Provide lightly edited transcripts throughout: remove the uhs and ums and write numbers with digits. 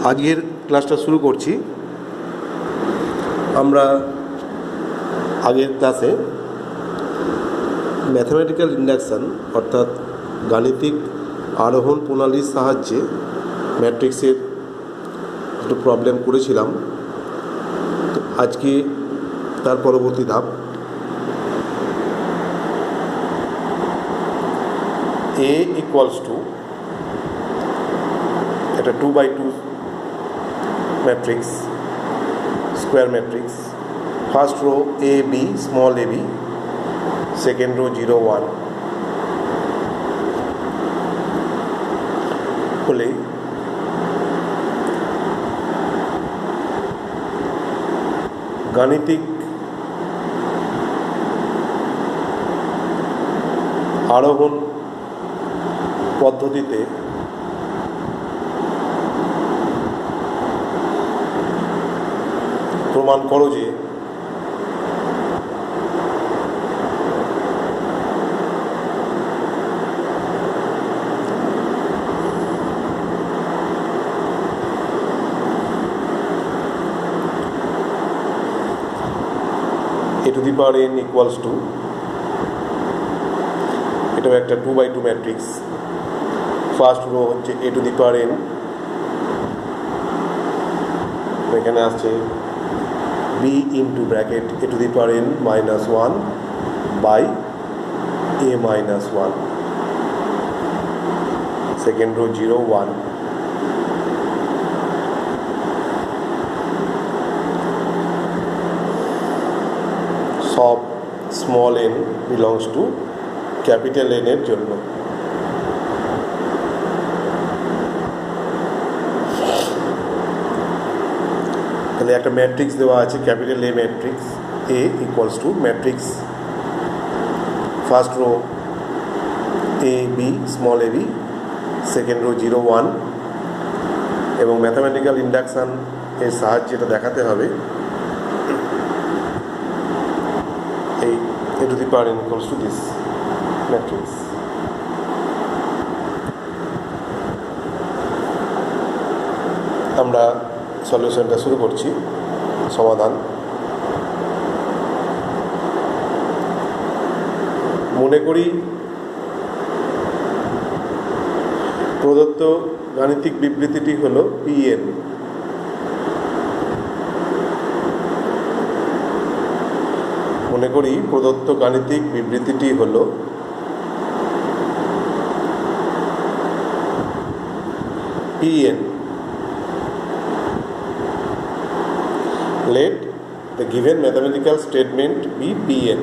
আজকের ক্লাসটা শুরু করছি। আমরা আগের ক্লাসে ম্যাথমেটিক্যাল ইন্ডাকশান অর্থাৎ গাণিতিক আরোহণ প্রণালীর সাহায্যে ম্যাট্রিক্সের একটু প্রবলেম করেছিলাম। তো আজকে তার পরবর্তী ধাপ A equals to একটা 2x2 matrix, square matrix, first row A B small a b, second row 0 1 হলে গাণিতিক আরোহণ পদ্ধতিতে প্রমাণ করো যে a to the power n equals to, এটাও একটা 2x2 ম্যাট্রিক্স, ফার্স্ট রো হচ্ছে a to the power n, এখানে আসছে b into bracket a to the power n minus 1 by a minus 1, second row 0 1, সব small n belongs to capital n এর জন্য। তাহলে একটা ম্যাট্রিক্স দেওয়া আছে, capital A matrix, A equals to matrix first row A B small a b, second row 0 1, এবং mathematical induction এর সাহায্যে এটা দেখাতে হবে এই a to the power n equals to this matrix. আমরা সলিউশনটা শুরু করছি, সমাধান। মনে করি প্রদত্ত গাণিতিক বিবৃতিটি হল Pn। মনে করি প্রদত্ত গাণিতিক বিবৃতিটি হল Pn। Let the given mathematical statement be Pn।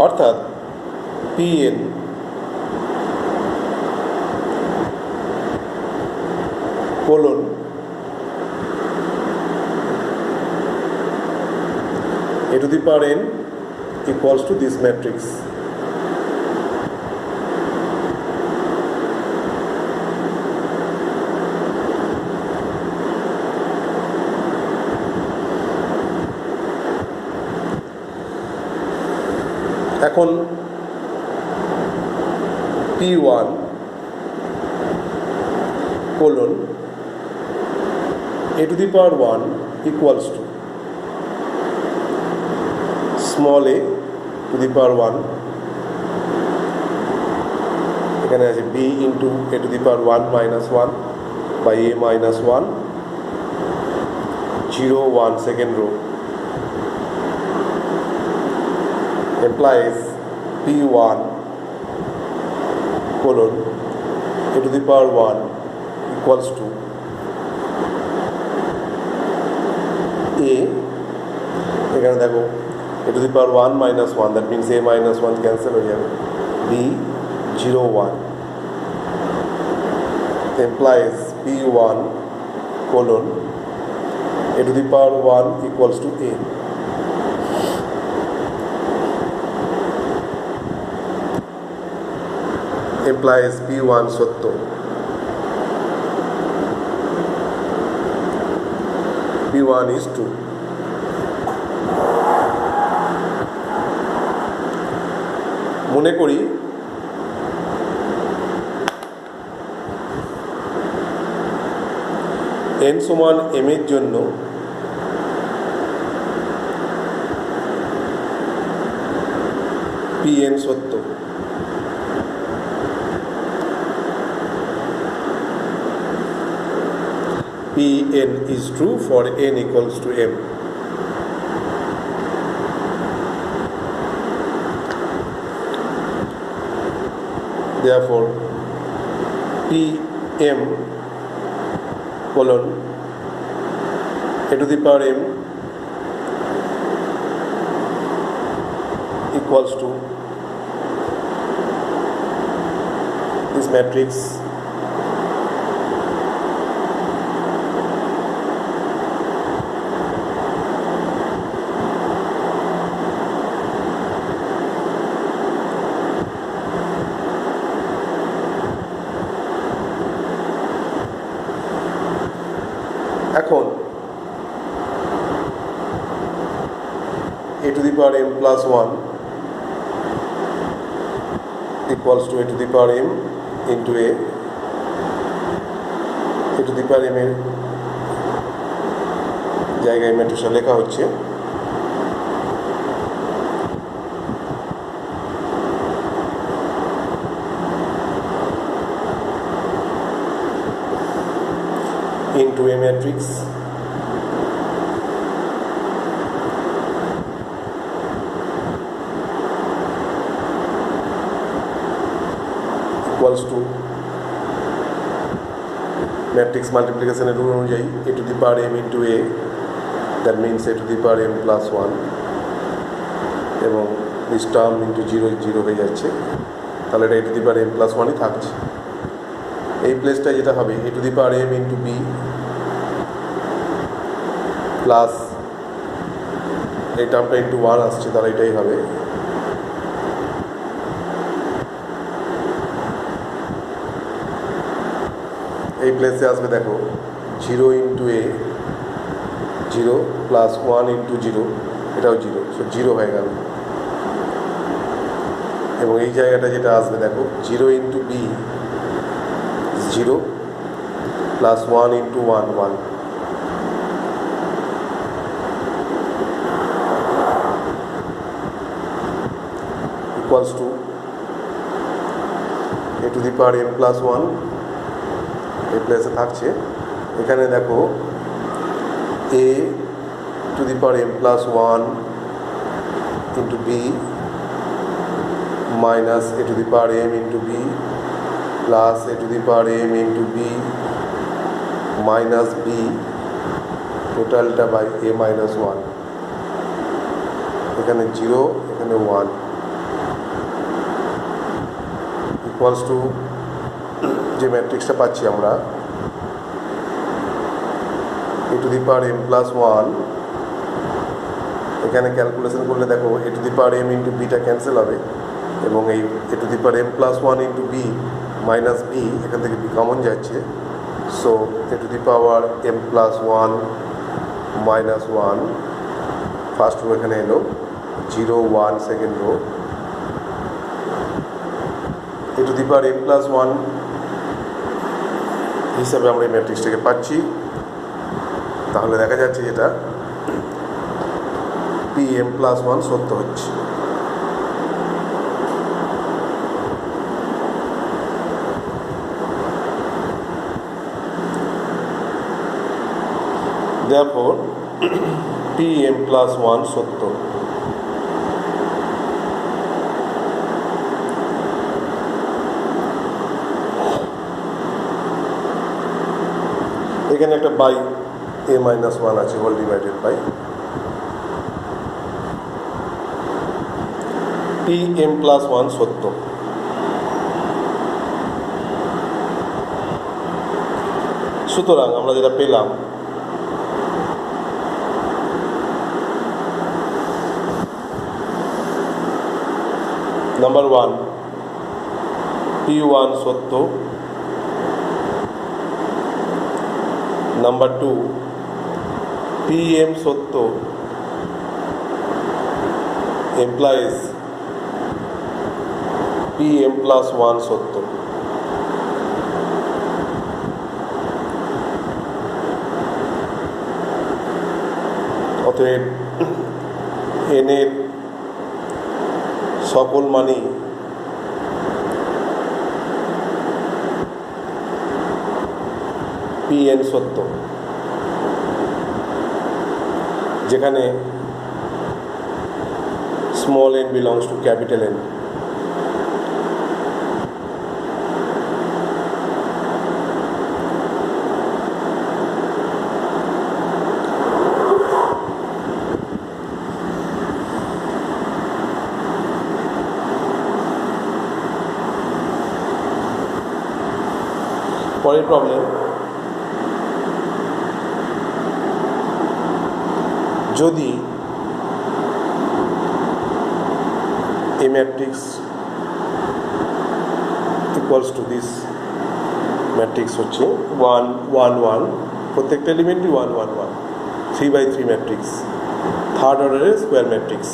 অর্থাৎ Pn colon a to the power n equals to this matrix। এখন P1 colon a to the power 1 equals to small a to the power 1, এখানে আছে b into a to the power 1 minus 1 by a minus 1, 0 1 second row, implies P1 colon a to the power 1 equals to a, এখানে দেখো a to the power 1 minus 1, that means a minus 1 cancel হয়ে যাবে, b 0 1, implies P1 colon a to the power 1 equals to a। implies P1 সত্য। P1 is true। মনে করি n সমান m এর জন্য Pn সত্য। Pn is true for n equals to m. Therefore, Pm colon a to the power m equals to this matrix এখন a to the power m plus 1 equals to a to the power m into a to the power m এর জায়গায় ম্যাট্রিক্সটা লেখা হচ্ছে into a matrix equals to matrix multiplication rule অনুযায়ী a to the power m into a, that means a to the power m plus 1 এবং this term into 0 হয়ে যাচ্ছে, তাহলে এটা a to the power m plus 1ই থাকছে। এই প্লেসটা যেটা হবে a to the power m into b plus এই টার্মটা ইন্টু 1 আসছে, তাহলে এটাই হবে এই প্লেসে আসবে দেখো 0 ইন্টু a 0 প্লাস 1 ইন্টু 0, এটাও 0, সো 0 হয়ে গেল। এবং এই জায়গাটা যেটা আসবে দেখো 0 into b 0 plus 1 into 1 1, equals to a to the power m plus 1 এই প্লেসে থাকছে। এখানে দেখো a to the power m plus 1 into b minus a to the power m into b plus a to the power m into b minus b টোটালটা by a minus 1, এখানে 0 এখানে 1, equals to যে ম্যাট্রিক্সটা পাচ্ছি আমরা a to the power m plus 1, এখানে calculation করলে দেখো a to the power m into bটা ক্যান্সেল হবে এবং এই a to the power m plus 1 into b minus b এখান থেকে b কমন যাচ্ছে, so a to the power m plus 1 minus 1 first row এখানে এলো 0 1 second rho, a to the power m plus 1 হিসাবে আমরা এই ম্যাট্রিক্সটাকে পাচ্ছি। তাহলে দেখা যাচ্ছে যেটা Pm plus 1 সত্য হচ্ছে। Therefore, Pm plus 1 সত্য। এখানে একটা বাই a minus 1 আছে whole divided by Pm plus 1 সত্য। সুতরাং আমরা যেটা পেলাম নাম্বার 1 P1 সত্য, নাম্বার 2 Pm সত্য implies Pm plus 1 সত্য। অতএব n এর সকল মানই pn সত্য, যেখানে small n belongs to capital N। পরের প্রবলেম, যদি a matrix equals to this matrix হচ্ছে 1 1 1, প্রত্যেকটা এলিমেন্টই 1 1 1, 3x3 ম্যাট্রিক্স, থার্ড অর্ডারের স্কোয়ার ম্যাট্রিক্স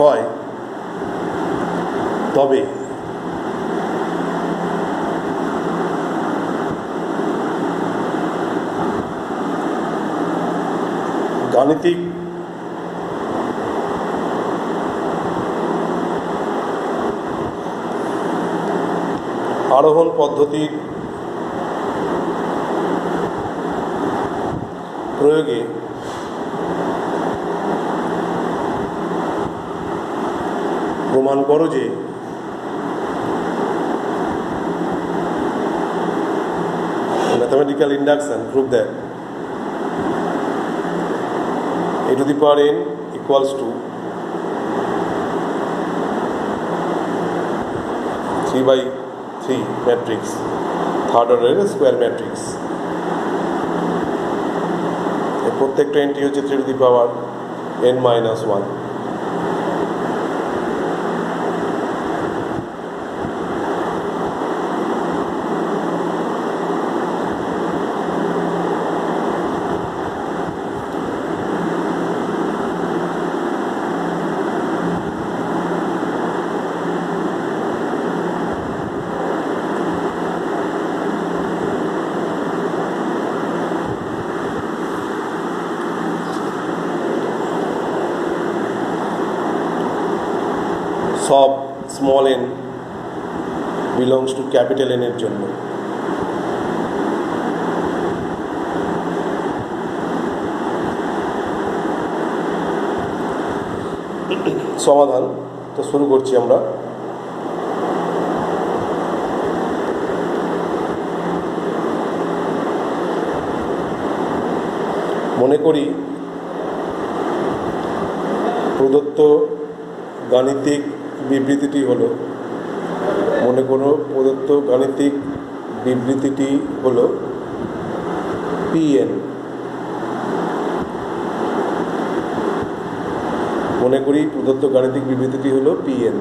হয়, তবে গাণিতিক আরোহণ পদ্ধতির প্রয়োগে প্রমাণ করো যে mathematical induction prove that a to the power n equals to 3x3 matrix, third অর্ডারের স্কোয়ার ম্যাট্রিক্স। এই প্রত্যেকটা এন্ট্রি হচ্ছে 3 to the power n minus 1। সব small n belongs to capital n এর জন্য সমাধান তো শুরু করছি আমরা। মনে করি প্রদত্ত গাণিতিক বিবৃতিটি হলো, মনে করো প্রদত্ত গাণিতিক বিবৃতিটি হলো pn। মনে করি প্রদত্ত গাণিতিক বিবৃতিটি হলো pn,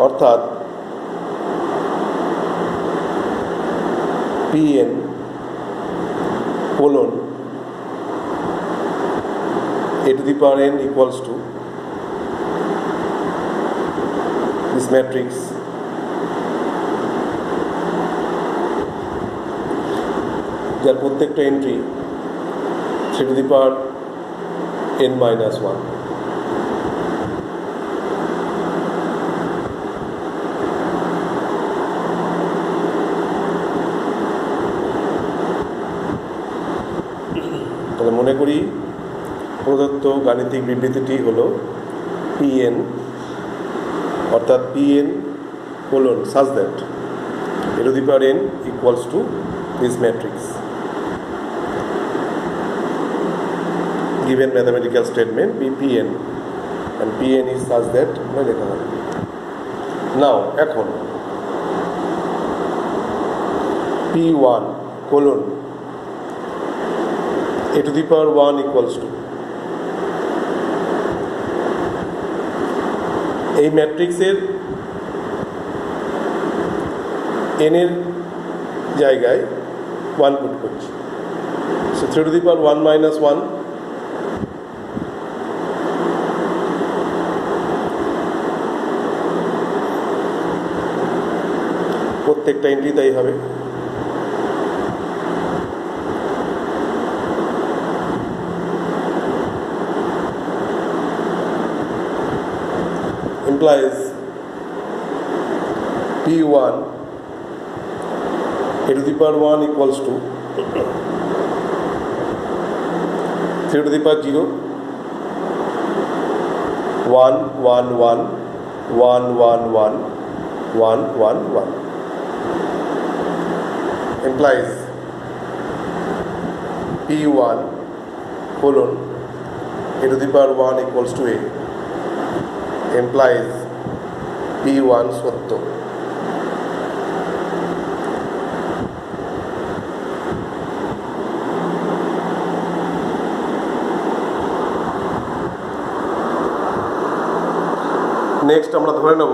অর্থাৎ pn colon a to the power n equals to this matrix যার প্রত্যেকটা entry 3 to the power n minus 1। তাহলে মনে করি প্রদত্ত গাণিতিক বিবৃতিটি হলো pn, অর্থাৎ pn colon such that a to the power n equals to this matrix, given mathematical statement be pn and pn is such that লেখা হবে। নাও এখন p1 colon a to the power 1 equals to, এই ম্যাট্রিক্সের n এর জায়গায় 1 put করছি, so 3 to the power 1 minus 1 প্রত্যেকটা entry তাই হবে। implies P1 a to the power 1 equals to 3 to the power 0 1 1 1 1 1 1 1 1 1 implies P1 colon a to the power 1 equals to a implies P1 সত্য। Next আমরা ধরে নেব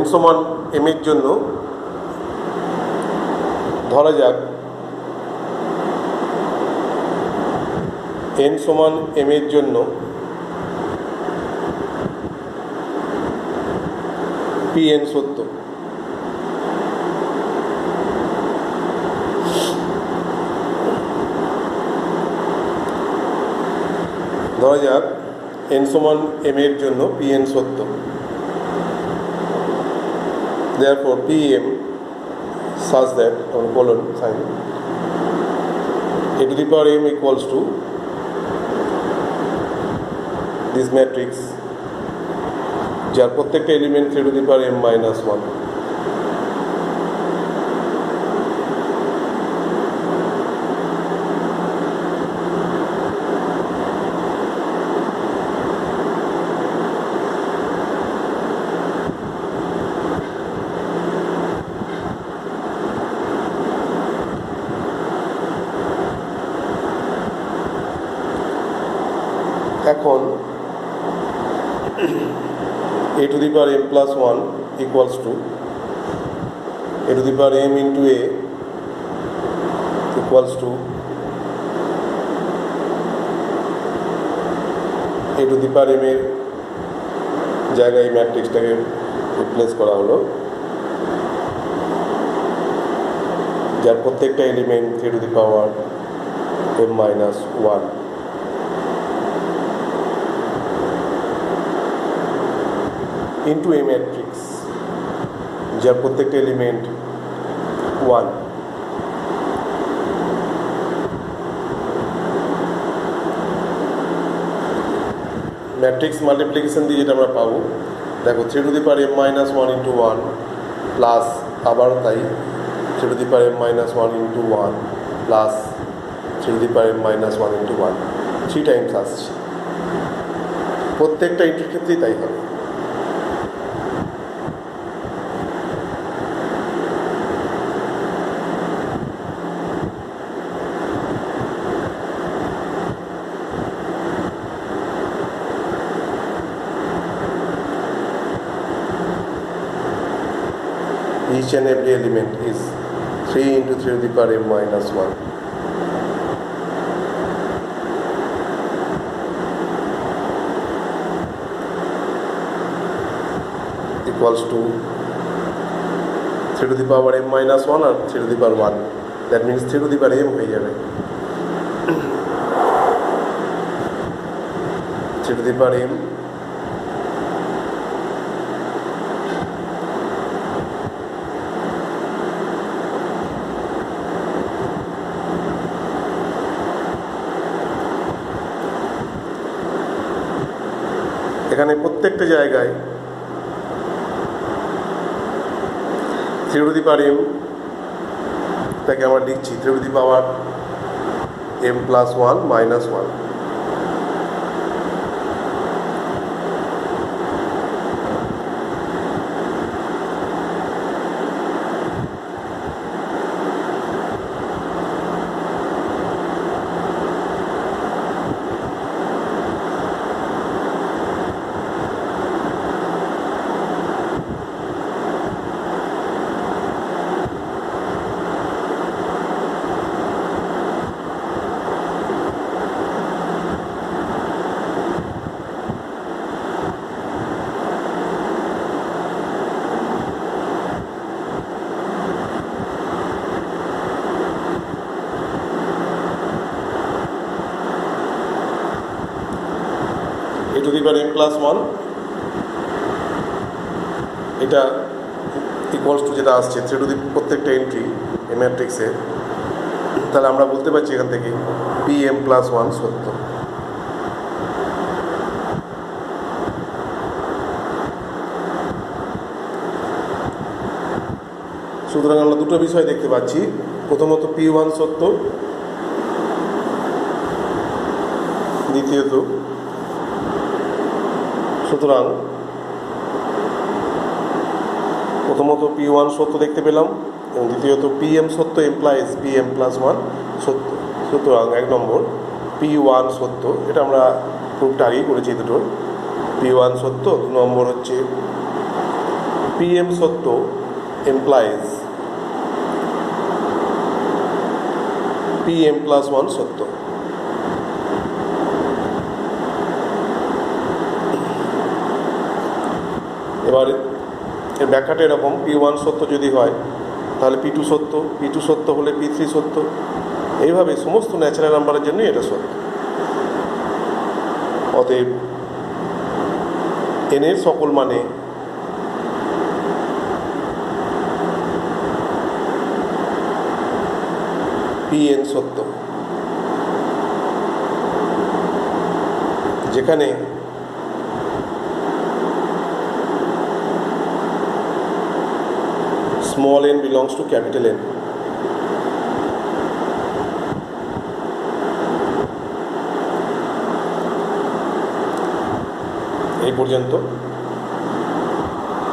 n সমান m এর জন্য ধরা যাক n সমান m এর জন্য Pn সত্য। ধরা যাক n সমান m এর জন্য Pn সত্য। Therefore Pm such that colon sign a to the power m equals to this matrix যার প্রত্যেকটা element 3 to the power m minus 1। এখন a to the power m plus 1 equals to a to the power m into a equals to a to the power m এর জায়গায় ম্যাট্রিক্সটাকে replace করা হলো যার প্রত্যেকটা element 3 to the power m minus 1। into a matrix যার প্রত্যেকটা element 1। Matrix multiplication দিয়ে যেটা আমরা পাবো দেখো 3 to the power m minus 1 into 1 plus আবারও তাই 3 to the power m minus 1 into 1 plus 3 to the power m minus 1 into 1 3 Times আসছে প্রত্যেকটা ইন্টুর ক্ষেত্রেই তাই হবে। Each and every element is 3 into 3 to the power m minus 1 equals to 3 to the power m minus 1 or 3 to the power 1 that means 3 to the power m হয়ে যাবে 3 to the power m এখানে প্রত্যেকটা জায়গায় 3 to the power m তাকে আমরা লিখছি 3 to the power m plus 1 minus 1। To the power m plus 1 এটা equals to যেটা আসছে থ্রি টু দি প্রত্যেকটা এন্ট্রি এই ম্যাট্রিক্সে, তাহলে আমরা বলতে পারছি এখান থেকে pm প্লাস 1 সত্য। সুতরাং আমরা দুটো বিষয় দেখতে পাচ্ছি, প্রথমত p1 সত্য, দ্বিতীয়ত সুতরাং প্রথমত p1 সত্য দেখতে পেলাম এবং দ্বিতীয়ত pm সত্য এমপ্লাইজ pm প্লাস 1 সত্য। সুতরাং 1 নম্বর p1 সত্য, এটা আমরা প্রুফটা আগেই করেছি দুটোর, p1 সত্য। 2 নম্বর হচ্ছে pm সত্য এমপ্লাইজ pm প্লাস 1 সত্য। এবার এর ব্যাখ্যাটা এরকম, p1 সত্য যদি হয় তাহলে p2 সত্য, p2 সত্য হলে p3 সত্য, এইভাবে সমস্ত ন্যাচারাল নাম্বারের জন্যই এটা সত্য। অতএব n এর সকল মানে pn সত্য, যেখানে small n belongs to capital N। এই পর্যন্ত।